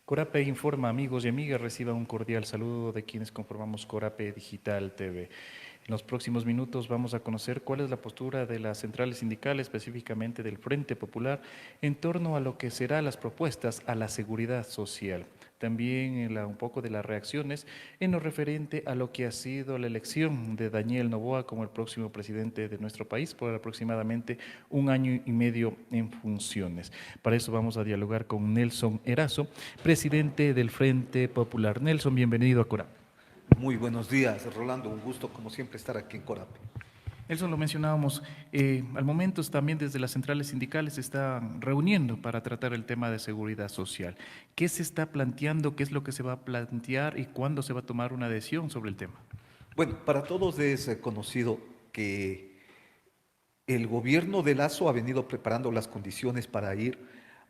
Corape informa, amigos y amigas, reciban un cordial saludo de quienes conformamos Corape Digital TV. En los próximos minutos vamos a conocer cuál es la postura de las centrales sindicales, específicamente del Frente Popular, en torno a lo que serán las propuestas a la seguridad social. También un poco de las reacciones en lo referente a lo que ha sido la elección de Daniel Noboa como el próximo presidente de nuestro país por aproximadamente un año y medio en funciones. Para eso vamos a dialogar con Nelson Erazo, presidente del Frente Popular. Nelson, bienvenido a Corap. Muy buenos días, Rolando. Un gusto, como siempre, estar aquí en Corape. Nelson, lo mencionábamos, al momento también desde las centrales sindicales se están reuniendo para tratar el tema de seguridad social. ¿Qué se está planteando? ¿Qué es lo que se va a plantear? ¿Y cuándo se va a tomar una decisión sobre el tema? Bueno, para todos es conocido que el gobierno de Lazo ha venido preparando las condiciones para ir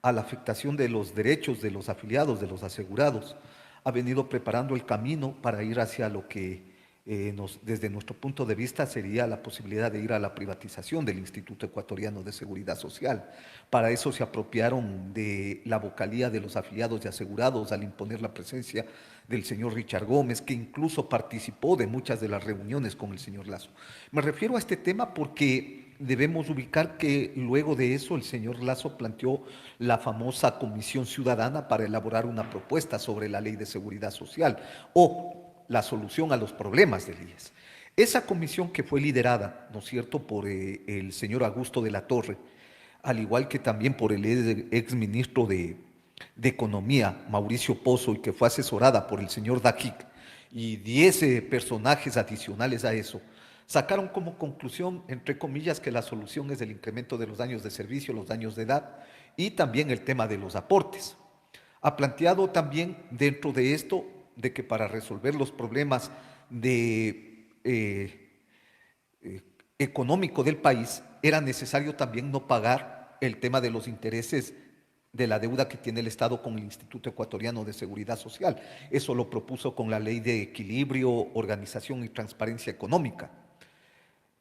a la afectación de los derechos de los afiliados, de los asegurados. Ha venido preparando el camino para ir hacia lo que desde nuestro punto de vista sería la posibilidad de ir a la privatización del Instituto Ecuatoriano de Seguridad Social. Para eso se apropiaron de la vocalía de los afiliados y asegurados al imponer la presencia del señor Richard Gómez, que incluso participó de muchas de las reuniones con el señor Lazo. Me refiero a este tema porque debemos ubicar que luego de eso el señor Lazo planteó la famosa Comisión Ciudadana para elaborar una propuesta sobre la Ley de Seguridad Social o la solución a los problemas del IES. Esa comisión que fue liderada, ¿no es cierto?, por el señor Augusto de la Torre, al igual que también por el exministro de Economía, Mauricio Pozo, y que fue asesorada por el señor Daquic, y 10 personajes adicionales a eso, sacaron como conclusión, entre comillas, que la solución es el incremento de los años de servicio, los años de edad, y también el tema de los aportes. Ha planteado también dentro de esto de que para resolver los problemas económico del país era necesario también no pagar el tema de los intereses de la deuda que tiene el Estado con el Instituto Ecuatoriano de Seguridad Social. Eso lo propuso con la Ley de Equilibrio, Organización y Transparencia Económica.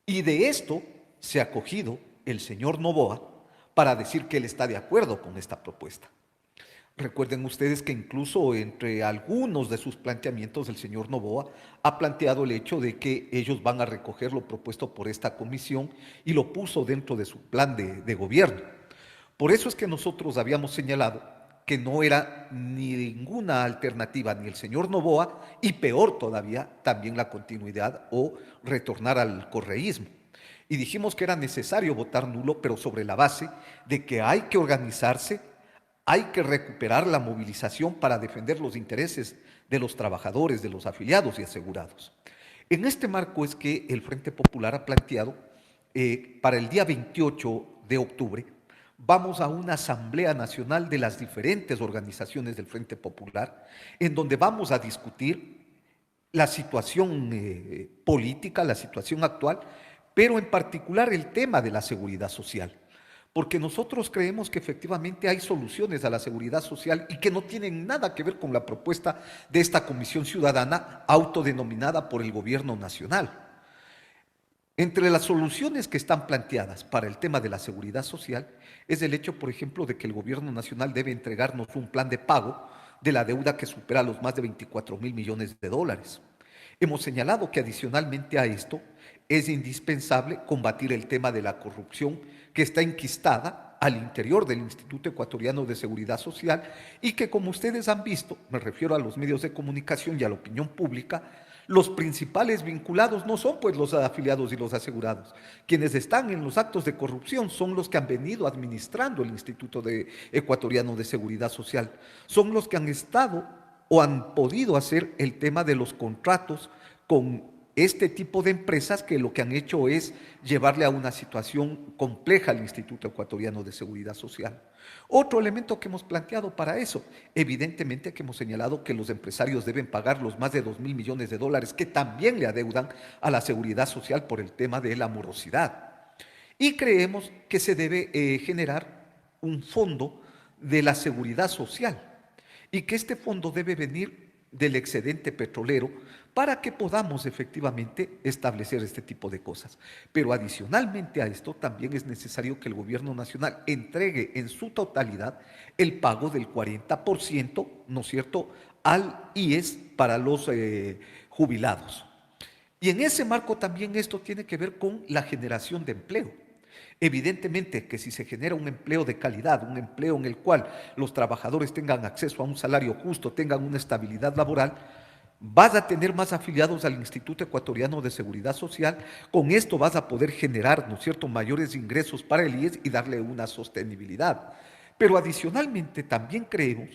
Y de esto se ha acogido el señor Noboa para decir que él está de acuerdo con esta propuesta. Recuerden ustedes que incluso entre algunos de sus planteamientos el señor Noboa ha planteado el hecho de que ellos van a recoger lo propuesto por esta comisión y lo puso dentro de su plan de gobierno. Por eso es que nosotros habíamos señalado que no era ni ninguna alternativa ni el señor Noboa y peor todavía también la continuidad o retornar al correísmo. Y dijimos que era necesario votar nulo, pero sobre la base de que hay que organizarse, hay que recuperar la movilización para defender los intereses de los trabajadores, de los afiliados y asegurados. En este marco es que el Frente Popular ha planteado para el día 28 de octubre vamos a una asamblea nacional de las diferentes organizaciones del Frente Popular en donde vamos a discutir la situación política, la situación actual, pero en particular el tema de la seguridad social. Porque nosotros creemos que efectivamente hay soluciones a la seguridad social y que no tienen nada que ver con la propuesta de esta Comisión Ciudadana autodenominada por el Gobierno Nacional. Entre las soluciones que están planteadas para el tema de la seguridad social es el hecho, por ejemplo, de que el Gobierno Nacional debe entregarnos un plan de pago de la deuda que supera los más de 24.000 millones de dólares. Hemos señalado que adicionalmente a esto es indispensable combatir el tema de la corrupción que está enquistada al interior del Instituto Ecuatoriano de Seguridad Social y que, como ustedes han visto, me refiero a los medios de comunicación y a la opinión pública, los principales vinculados no son pues los afiliados y los asegurados. Quienes están en los actos de corrupción son los que han venido administrando el Instituto Ecuatoriano de Seguridad Social. Son los que han estado o han podido hacer el tema de los contratos con este tipo de empresas que lo que han hecho es llevarle a una situación compleja al Instituto Ecuatoriano de Seguridad Social. Otro elemento que hemos planteado para eso, evidentemente que hemos señalado que los empresarios deben pagar los más de 2.000 millones de dólares que también le adeudan a la Seguridad Social por el tema de la morosidad. Y creemos que se debe generar un fondo de la seguridad social y que este fondo debe venir del excedente petrolero para que podamos efectivamente establecer este tipo de cosas. Pero adicionalmente a esto también es necesario que el gobierno nacional entregue en su totalidad el pago del 40%, ¿no es cierto?, al IES para los jubilados. Y en ese marco también esto tiene que ver con la generación de empleo. Evidentemente que si se genera un empleo de calidad, un empleo en el cual los trabajadores tengan acceso a un salario justo, tengan una estabilidad laboral, vas a tener más afiliados al Instituto Ecuatoriano de Seguridad Social, con esto vas a poder generar, ¿no es cierto?, mayores ingresos para el IES y darle una sostenibilidad. Pero adicionalmente también creemos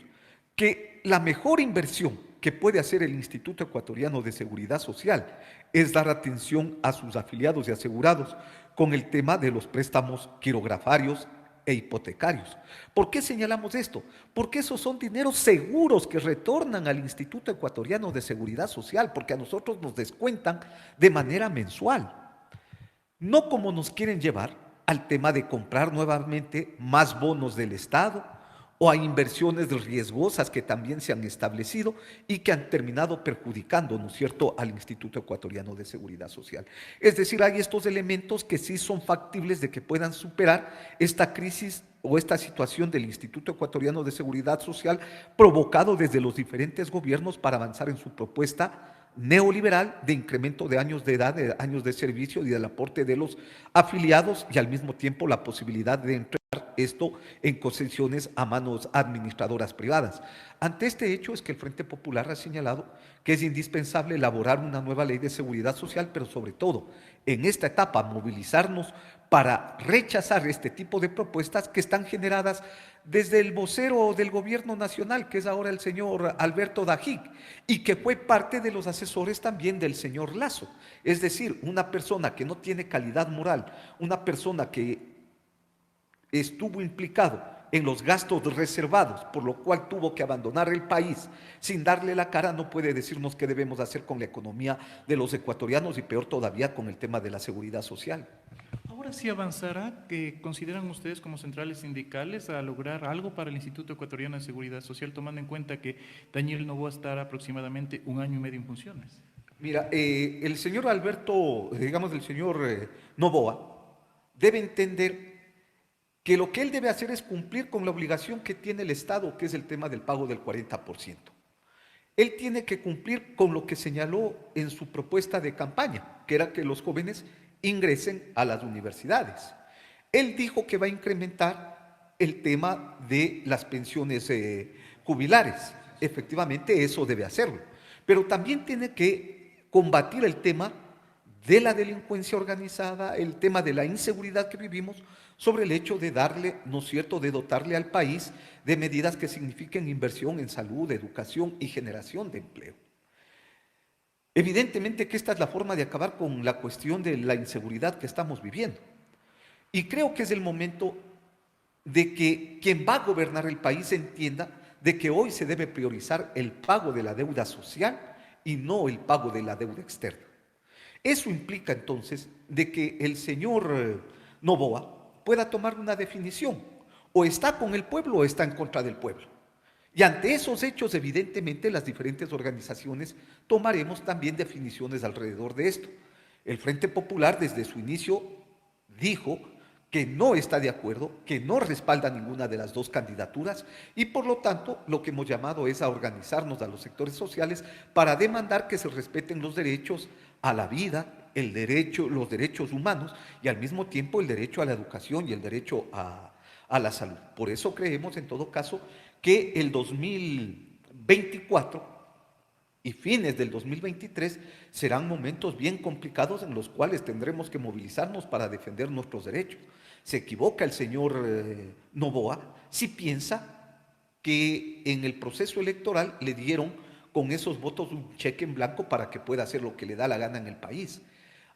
que la mejor inversión que puede hacer el Instituto Ecuatoriano de Seguridad Social es dar atención a sus afiliados y asegurados con el tema de los préstamos quirografarios e hipotecarios. ¿Por qué señalamos esto? Porque esos son dineros seguros que retornan al Instituto Ecuatoriano de Seguridad Social, porque a nosotros nos descuentan de manera mensual. No como nos quieren llevar al tema de comprar nuevamente más bonos del Estado o a inversiones riesgosas que también se han establecido y que han terminado perjudicando, ¿no es cierto?, al Instituto Ecuatoriano de Seguridad Social. Es decir, hay estos elementos que sí son factibles de que puedan superar esta crisis o esta situación del Instituto Ecuatoriano de Seguridad Social provocado desde los diferentes gobiernos para avanzar en su propuesta neoliberal de incremento de años de edad, de años de servicio y del aporte de los afiliados y al mismo tiempo la posibilidad de entregar esto en concesiones a manos administradoras privadas. Ante este hecho es que el Frente Popular ha señalado que es indispensable elaborar una nueva ley de seguridad social, pero sobre todo en esta etapa movilizarnos para rechazar este tipo de propuestas que están generadas desde el vocero del gobierno nacional, que es ahora el señor Alberto Dajic, y que fue parte de los asesores también del señor Lazo. Es decir, una persona que no tiene calidad moral, una persona que estuvo implicado en los gastos reservados, por lo cual tuvo que abandonar el país sin darle la cara, no puede decirnos qué debemos hacer con la economía de los ecuatorianos y peor todavía con el tema de la seguridad social. Ahora sí avanzará, que consideran ustedes como centrales sindicales a lograr algo para el Instituto Ecuatoriano de Seguridad Social, tomando en cuenta que Daniel Noboa estará aproximadamente 1 año y medio en funciones. Mira, el señor Alberto, digamos el señor Noboa, debe entender que lo que él debe hacer es cumplir con la obligación que tiene el Estado, que es el tema del pago del 40%. Él tiene que cumplir con lo que señaló en su propuesta de campaña, que era que los jóvenes ingresen a las universidades. Él dijo que va a incrementar el tema de las pensiones jubilares. Efectivamente, eso debe hacerlo. Pero también tiene que combatir el tema de la delincuencia organizada, el tema de la inseguridad que vivimos, sobre el hecho de darle, ¿no es cierto?, de dotarle al país de medidas que signifiquen inversión en salud, educación y generación de empleo. Evidentemente que esta es la forma de acabar con la cuestión de la inseguridad que estamos viviendo. Y creo que es el momento de que quien va a gobernar el país entienda de que hoy se debe priorizar el pago de la deuda social y no el pago de la deuda externa. Eso implica entonces de que el señor Noboa pueda tomar una definición, o está con el pueblo o está en contra del pueblo. Y ante esos hechos, evidentemente, las diferentes organizaciones tomaremos también definiciones alrededor de esto. El Frente Popular desde su inicio dijo que no está de acuerdo, que no respalda ninguna de las dos candidaturas y por lo tanto lo que hemos llamado es a organizarnos a los sectores sociales para demandar que se respeten los derechos a la vida, los derechos humanos y al mismo tiempo el derecho a la educación y el derecho a la salud. Por eso creemos en todo caso que el 2024 y fines del 2023 serán momentos bien complicados en los cuales tendremos que movilizarnos para defender nuestros derechos. Se equivoca el señor Noboa si piensa que en el proceso electoral le dieron con esos votos un cheque en blanco para que pueda hacer lo que le da la gana en el país.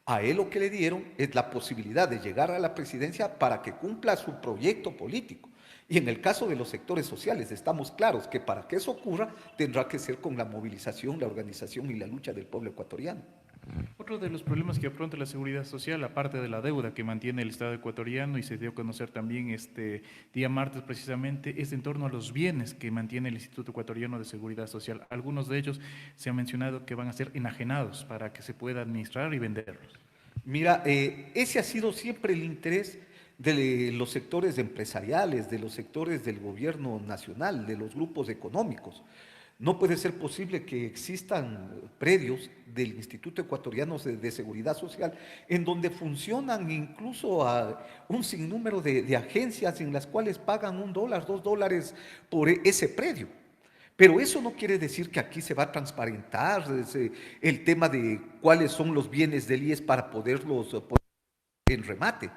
A él lo que le dieron es la posibilidad de llegar a la presidencia para que cumpla su proyecto político. Y en el caso de los sectores sociales estamos claros que para que eso ocurra tendrá que ser con la movilización, la organización y la lucha del pueblo ecuatoriano. Otro de los problemas que afronta la seguridad social, aparte de la deuda que mantiene el Estado ecuatoriano y se dio a conocer también este día martes precisamente, es en torno a los bienes que mantiene el Instituto Ecuatoriano de Seguridad Social. Algunos de ellos se ha mencionado que van a ser enajenados para que se pueda administrar y venderlos. Mira, ese ha sido siempre el interés de los sectores empresariales, de los sectores del gobierno nacional, de los grupos económicos. No puede ser posible que existan predios del Instituto Ecuatoriano de Seguridad Social en donde funcionan incluso a un sinnúmero de agencias en las cuales pagan $1, $2 por ese predio. Pero eso no quiere decir que aquí se va a transparentar el tema de cuáles son los bienes del IES para poderlos poner en remate.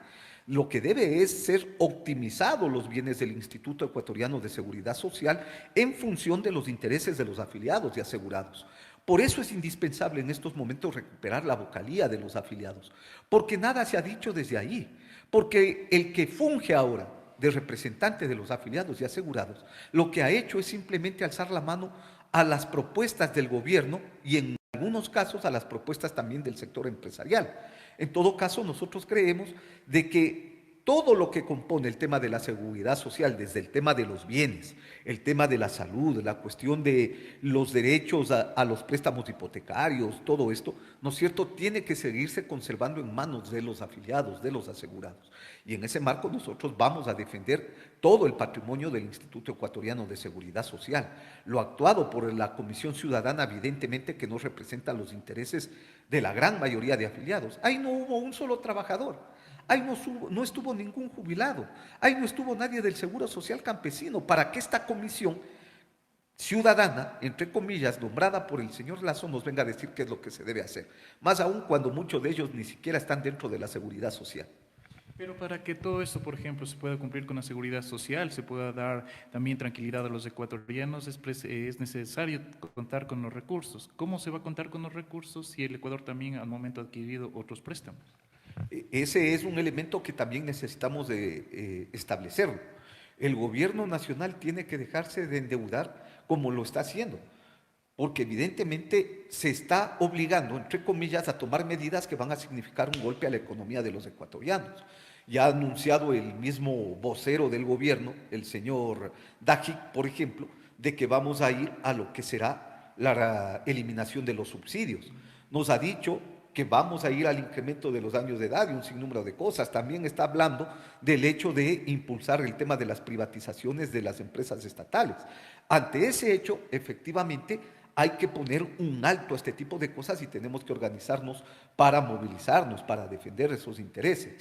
Lo que debe es ser optimizados los bienes del Instituto Ecuatoriano de Seguridad Social en función de los intereses de los afiliados y asegurados. Por eso es indispensable en estos momentos recuperar la vocalía de los afiliados, porque nada se ha dicho desde ahí, porque el que funge ahora de representante de los afiliados y asegurados, lo que ha hecho es simplemente alzar la mano a las propuestas del gobierno y en algunos casos a las propuestas también del sector empresarial. En todo caso, nosotros creemos de que todo lo que compone el tema de la seguridad social, desde el tema de los bienes, el tema de la salud, la cuestión de los derechos a los préstamos hipotecarios, todo esto, ¿no es cierto?, tiene que seguirse conservando en manos de los afiliados, de los asegurados. Y en ese marco nosotros vamos a defender todo el patrimonio del Instituto Ecuatoriano de Seguridad Social. Lo actuado por la Comisión Ciudadana, evidentemente que no representa los intereses de la gran mayoría de afiliados. Ahí no hubo un solo trabajador. Ahí no estuvo ningún jubilado, ahí no estuvo nadie del Seguro Social Campesino, para que esta comisión ciudadana, entre comillas, nombrada por el señor Lazo, nos venga a decir qué es lo que se debe hacer, más aún cuando muchos de ellos ni siquiera están dentro de la seguridad social. Pero para que todo esto, por ejemplo, se pueda cumplir con la seguridad social, se pueda dar también tranquilidad a los ecuatorianos, es necesario contar con los recursos. ¿Cómo se va a contar con los recursos si el Ecuador también al momento ha adquirido otros préstamos? Ese es un elemento que también necesitamos de establecerlo. El gobierno nacional tiene que dejarse de endeudar como lo está haciendo, porque evidentemente se está obligando, entre comillas, a tomar medidas que van a significar un golpe a la economía de los ecuatorianos. Ya ha anunciado el mismo vocero del gobierno, el señor Dajic, por ejemplo, de que vamos a ir a lo que será la eliminación de los subsidios. Nos ha dicho que vamos a ir al incremento de los años de edad y un sinnúmero de cosas. También está hablando del hecho de impulsar el tema de las privatizaciones de las empresas estatales. Ante ese hecho, efectivamente, hay que poner un alto a este tipo de cosas y tenemos que organizarnos para movilizarnos, para defender esos intereses.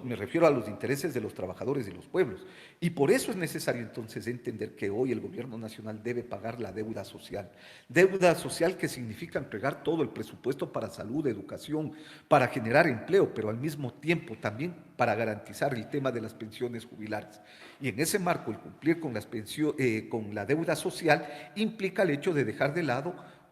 Me refiero a los intereses de los trabajadores y los pueblos. Y por eso es necesario entonces entender que hoy el gobierno nacional debe pagar la deuda social. Deuda social que significa entregar todo el presupuesto para salud, educación, para generar empleo, pero al mismo tiempo también para garantizar el tema de las pensiones jubilares. Y en ese marco, el cumplir con con la deuda social implica el hecho de dejar de lado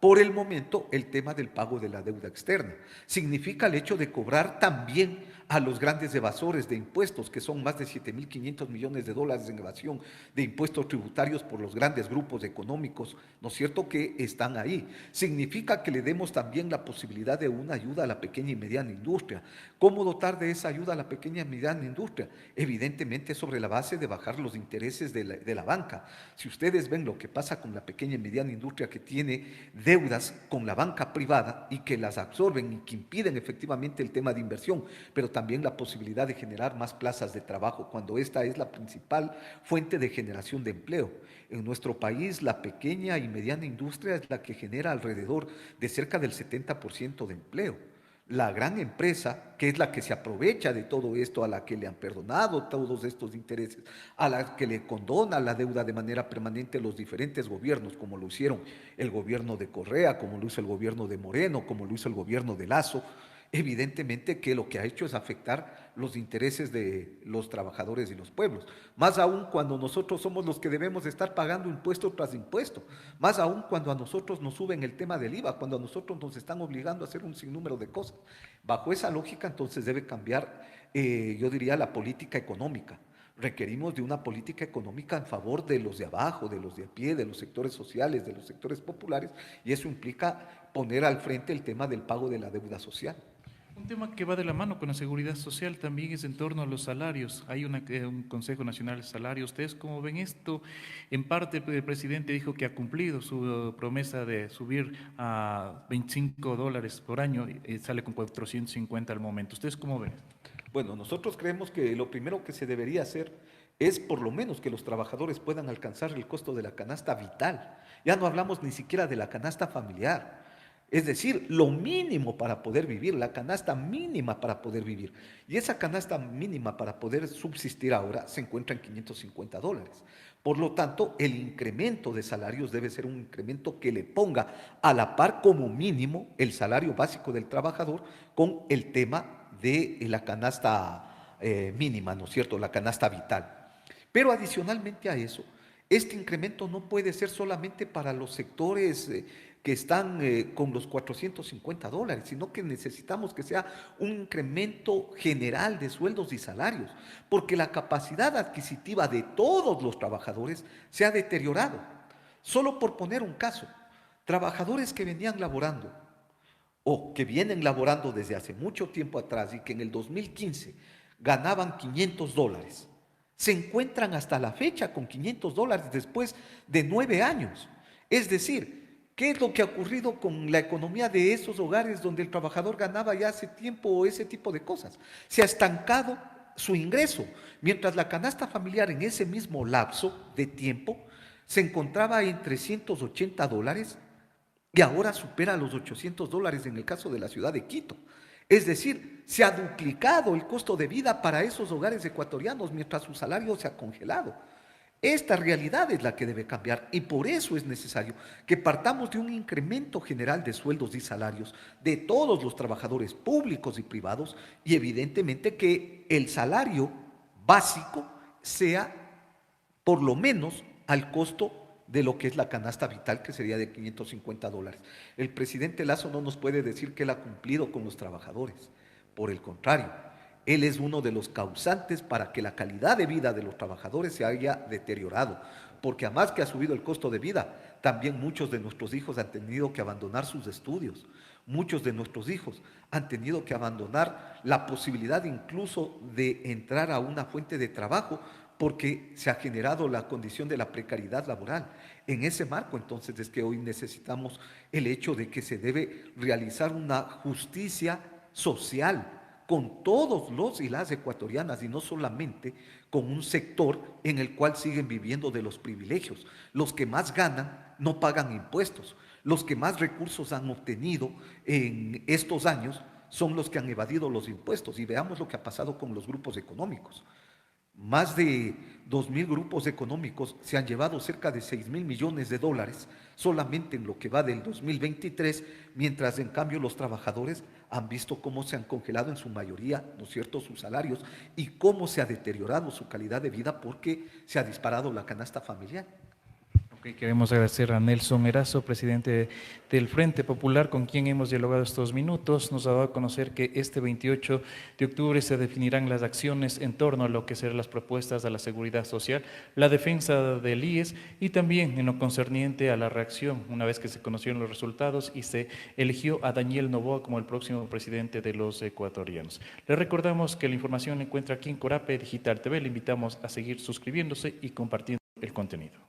por el momento el tema del pago de la deuda externa. Significa el hecho de cobrar también a los grandes evasores de impuestos, que son más de 7.500 millones de dólares en evasión de impuestos tributarios por los grandes grupos económicos, ¿no es cierto?, que están ahí. Significa que le demos también la posibilidad de una ayuda a la pequeña y mediana industria. ¿Cómo dotar de esa ayuda a la pequeña y mediana industria? Evidentemente sobre la base de bajar los intereses de la banca. Si ustedes ven lo que pasa con la pequeña y mediana industria que tiene deudas con la banca privada y que las absorben y que impiden efectivamente el tema de inversión, pero también la posibilidad de generar más plazas de trabajo, cuando esta es la principal fuente de generación de empleo. En nuestro país, la pequeña y mediana industria es la que genera alrededor de cerca del 70% de empleo. La gran empresa, que es la que se aprovecha de todo esto, a la que le han perdonado todos estos intereses, a la que le condona la deuda de manera permanente los diferentes gobiernos, como lo hicieron el gobierno de Correa, como lo hizo el gobierno de Moreno, como lo hizo el gobierno de Lazo, evidentemente que lo que ha hecho es afectar los intereses de los trabajadores y los pueblos, más aún cuando nosotros somos los que debemos estar pagando impuesto tras impuesto, más aún cuando a nosotros nos suben el tema del IVA, cuando a nosotros nos están obligando a hacer un sinnúmero de cosas. Bajo esa lógica entonces debe cambiar, yo diría, la política económica, requerimos de una política económica en favor de los de abajo, de los de a pie, de los sectores sociales, de los sectores populares, y eso implica poner al frente el tema del pago de la deuda social. Un tema que va de la mano con la seguridad social también es en torno a los salarios. Hay un Consejo Nacional de Salarios. ¿Ustedes cómo ven esto? En parte el presidente dijo que ha cumplido su promesa de subir a $25 por año y sale con 450 al momento. ¿Ustedes cómo ven? Bueno, nosotros creemos que lo primero que se debería hacer es por lo menos que los trabajadores puedan alcanzar el costo de la canasta vital. Ya no hablamos ni siquiera de la canasta familiar. Es decir, lo mínimo para poder vivir, la canasta mínima para poder vivir. Y esa canasta mínima para poder subsistir ahora se encuentra en $550. Por lo tanto, el incremento de salarios debe ser un incremento que le ponga a la par como mínimo el salario básico del trabajador con el tema de la canasta mínima, ¿no es cierto?, la canasta vital. Pero adicionalmente a eso, este incremento no puede ser solamente para los sectores que están con los $450, sino que necesitamos que sea un incremento general de sueldos y salarios, porque la capacidad adquisitiva de todos los trabajadores se ha deteriorado. Solo por poner un caso, trabajadores que venían laborando o que vienen laborando desde hace mucho tiempo atrás y que en el 2015 ganaban $500, se encuentran hasta la fecha con $500 después de 9 años. Es decir, ¿qué es lo que ha ocurrido con la economía de esos hogares donde el trabajador ganaba ya hace tiempo ese tipo de cosas? Se ha estancado su ingreso, mientras la canasta familiar en ese mismo lapso de tiempo se encontraba en $380 y ahora supera los $800 en el caso de la ciudad de Quito. Es decir, se ha duplicado el costo de vida para esos hogares ecuatorianos mientras su salario se ha congelado. Esta realidad es la que debe cambiar y por eso es necesario que partamos de un incremento general de sueldos y salarios de todos los trabajadores públicos y privados y evidentemente que el salario básico sea por lo menos al costo de lo que es la canasta vital, que sería de $550. El presidente Lasso no nos puede decir que él ha cumplido con los trabajadores. Por el contrario, él es uno de los causantes para que la calidad de vida de los trabajadores se haya deteriorado, porque además que ha subido el costo de vida, también muchos de nuestros hijos han tenido que abandonar sus estudios, muchos de nuestros hijos han tenido que abandonar la posibilidad incluso de entrar a una fuente de trabajo porque se ha generado la condición de la precariedad laboral. En ese marco, entonces, es que hoy necesitamos el hecho de que se debe realizar una justicia social con todos los y las ecuatorianas y no solamente con un sector en el cual siguen viviendo de los privilegios. Los que más ganan no pagan impuestos. Los que más recursos han obtenido en estos años son los que han evadido los impuestos. Y veamos lo que ha pasado con los grupos económicos. Más de 2.000 grupos económicos se han llevado cerca de $6.000 millones solamente en lo que va del 2023, mientras en cambio los trabajadores han visto cómo se han congelado en su mayoría, ¿no es cierto?, sus salarios y cómo se ha deteriorado su calidad de vida porque se ha disparado la canasta familiar. Queremos agradecer a Nelson Erazo, presidente del Frente Popular, con quien hemos dialogado estos minutos. Nos ha dado a conocer que este 28 de octubre se definirán las acciones en torno a lo que serán las propuestas de la seguridad social, la defensa del IES y también en lo concerniente a la reacción, una vez que se conocieron los resultados y se eligió a Daniel Noboa como el próximo presidente de los ecuatorianos. Le recordamos que la información la encuentra aquí en Corape Digital TV. Le invitamos a seguir suscribiéndose y compartiendo el contenido.